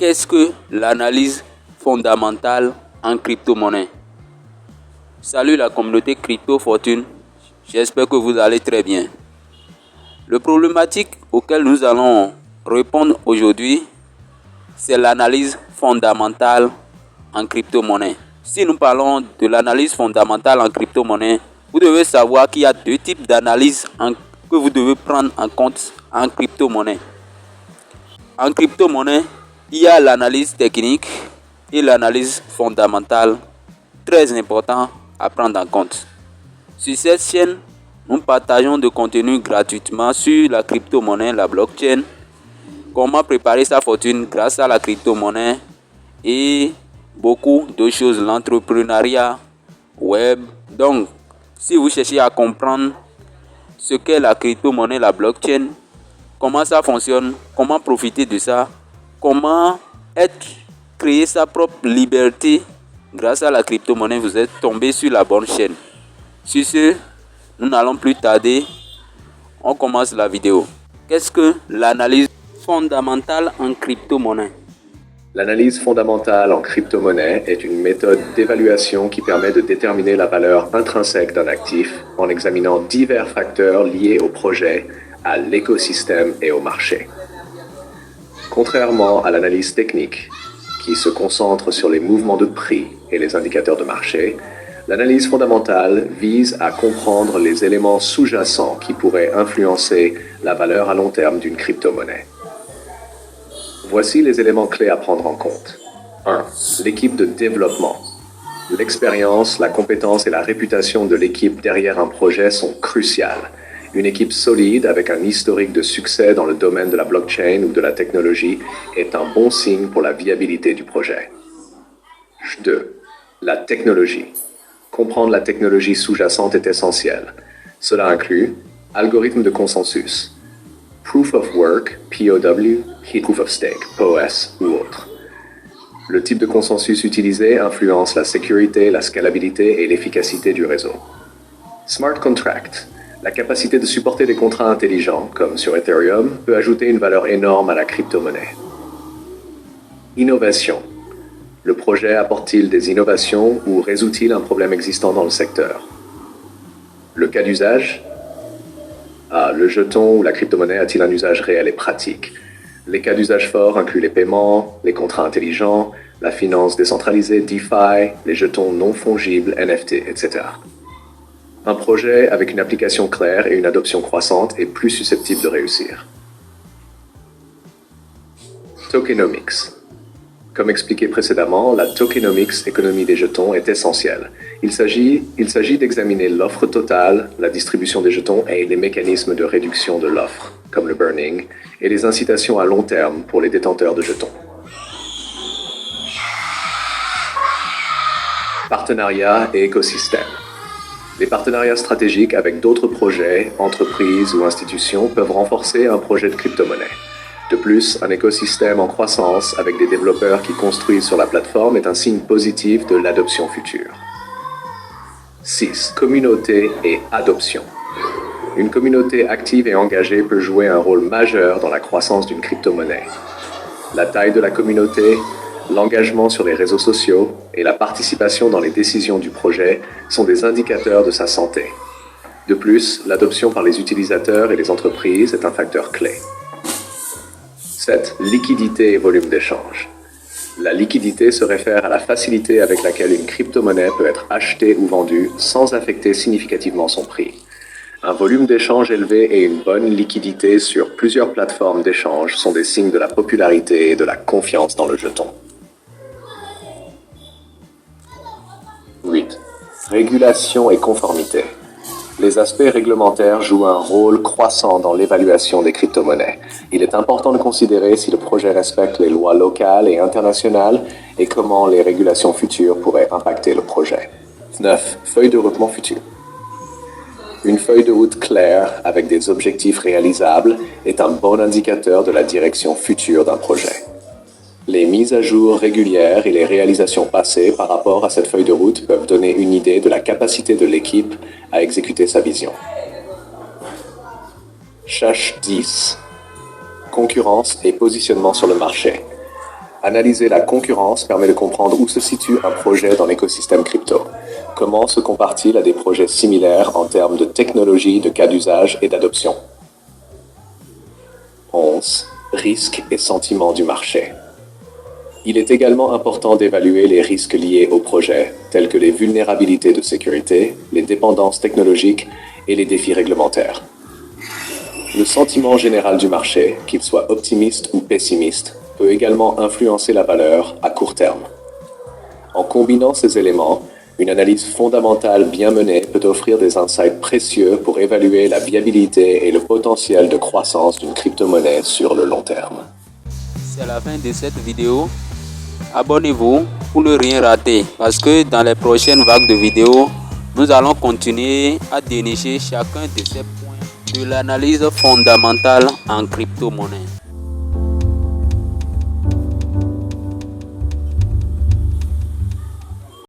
Qu'est-ce que l'analyse fondamentale en crypto-monnaie? Salut la communauté Crypto Fortune, j'espère que vous allez très bien. Le problématique auquel nous allons répondre aujourd'hui, c'est l'analyse fondamentale en crypto-monnaie. Si nous parlons de l'analyse fondamentale en crypto-monnaie, vous devez savoir qu'il y a deux types d'analyse que vous devez prendre en compte en crypto-monnaie. En crypto-monnaie, il y a l'analyse technique et l'analyse fondamentale, très important à prendre en compte. Sur cette chaîne, nous partageons de contenu gratuitement sur la crypto-monnaie, la blockchain, comment préparer sa fortune grâce à la crypto-monnaie et beaucoup d'autres choses, l'entrepreneuriat web. Donc, si vous cherchez à comprendre ce qu'est la crypto-monnaie, la blockchain, comment ça fonctionne, comment profiter de ça, comment créer sa propre liberté grâce à la crypto-monnaie, vous êtes tombé sur la bonne chaîne. Sur ce, nous n'allons plus tarder, on commence la vidéo. Qu'est-ce que l'analyse fondamentale en crypto-monnaie? L'analyse fondamentale en crypto-monnaie est une méthode d'évaluation qui permet de déterminer la valeur intrinsèque d'un actif en examinant divers facteurs liés au projet, à l'écosystème et au marché. Contrairement à l'analyse technique, qui se concentre sur les mouvements de prix et les indicateurs de marché, l'analyse fondamentale vise à comprendre les éléments sous-jacents qui pourraient influencer la valeur à long terme d'une crypto-monnaie. Voici les éléments clés à prendre en compte. 1. L'équipe de développement. L'expérience, la compétence et la réputation de l'équipe derrière un projet sont cruciales. Une équipe solide avec un historique de succès dans le domaine de la blockchain ou de la technologie est un bon signe pour la viabilité du projet. 2. La technologie. Comprendre la technologie sous-jacente est essentiel. Cela inclut algorithme de consensus, Proof of Work, POW, Proof of Stake, POS ou autre. Le type de consensus utilisé influence la sécurité, la scalabilité et l'efficacité du réseau. Smart Contract. La capacité de supporter des contrats intelligents, comme sur Ethereum, peut ajouter une valeur énorme à la crypto-monnaie. Innovation. Le projet apporte-t-il des innovations ou résout-il un problème existant dans le secteur? Le cas d'usage. Le jeton ou la crypto-monnaie a-t-il un usage réel et pratique? Les cas d'usage forts incluent les paiements, les contrats intelligents, la finance décentralisée, DeFi, les jetons non fongibles, NFT, etc. Un projet avec une application claire et une adoption croissante est plus susceptible de réussir. Tokenomics. Comme expliqué précédemment, la tokenomics, économie des jetons, est essentielle. Il s'agit d'examiner l'offre totale, la distribution des jetons et les mécanismes de réduction de l'offre, comme le burning, et les incitations à long terme pour les détenteurs de jetons. Partenariat et écosystème. Les partenariats stratégiques avec d'autres projets, entreprises ou institutions peuvent renforcer un projet de crypto-monnaie. De plus, un écosystème en croissance avec des développeurs qui construisent sur la plateforme est un signe positif de l'adoption future. 6. Communauté et adoption. Une communauté active et engagée peut jouer un rôle majeur dans la croissance d'une crypto-monnaie. La taille de la communauté, l'engagement sur les réseaux sociaux et la participation dans les décisions du projet sont des indicateurs de sa santé. De plus, l'adoption par les utilisateurs et les entreprises est un facteur clé. 7. Liquidité et volume d'échange. La liquidité se réfère à la facilité avec laquelle une crypto-monnaie peut être achetée ou vendue sans affecter significativement son prix. Un volume d'échange élevé et une bonne liquidité sur plusieurs plateformes d'échange sont des signes de la popularité et de la confiance dans le jeton. 8. Régulation et conformité. Les aspects réglementaires jouent un rôle croissant dans l'évaluation des crypto-monnaies. Il est important de considérer si le projet respecte les lois locales et internationales et comment les régulations futures pourraient impacter le projet. 9. Feuille de route future. Une feuille de route claire avec des objectifs réalisables est un bon indicateur de la direction future d'un projet. Les mises à jour régulières et les réalisations passées par rapport à cette feuille de route peuvent donner une idée de la capacité de l'équipe à exécuter sa vision. Chash 10. Concurrence et positionnement sur le marché. Analyser la concurrence permet de comprendre où se situe un projet dans l'écosystème crypto. Comment se compare-t-il à des projets similaires en termes de technologie, de cas d'usage et d'adoption? 11. Risques et sentiments du marché. Il est également important d'évaluer les risques liés au projet, tels que les vulnérabilités de sécurité, les dépendances technologiques et les défis réglementaires. Le sentiment général du marché, qu'il soit optimiste ou pessimiste, peut également influencer la valeur à court terme. En combinant ces éléments, une analyse fondamentale bien menée peut offrir des insights précieux pour évaluer la viabilité et le potentiel de croissance d'une crypto-monnaie sur le long terme. C'est la fin de cette vidéo. Abonnez-vous pour ne rien rater parce que dans les prochaines vagues de vidéos, nous allons continuer à dénicher chacun de ces points de l'analyse fondamentale en crypto-monnaie.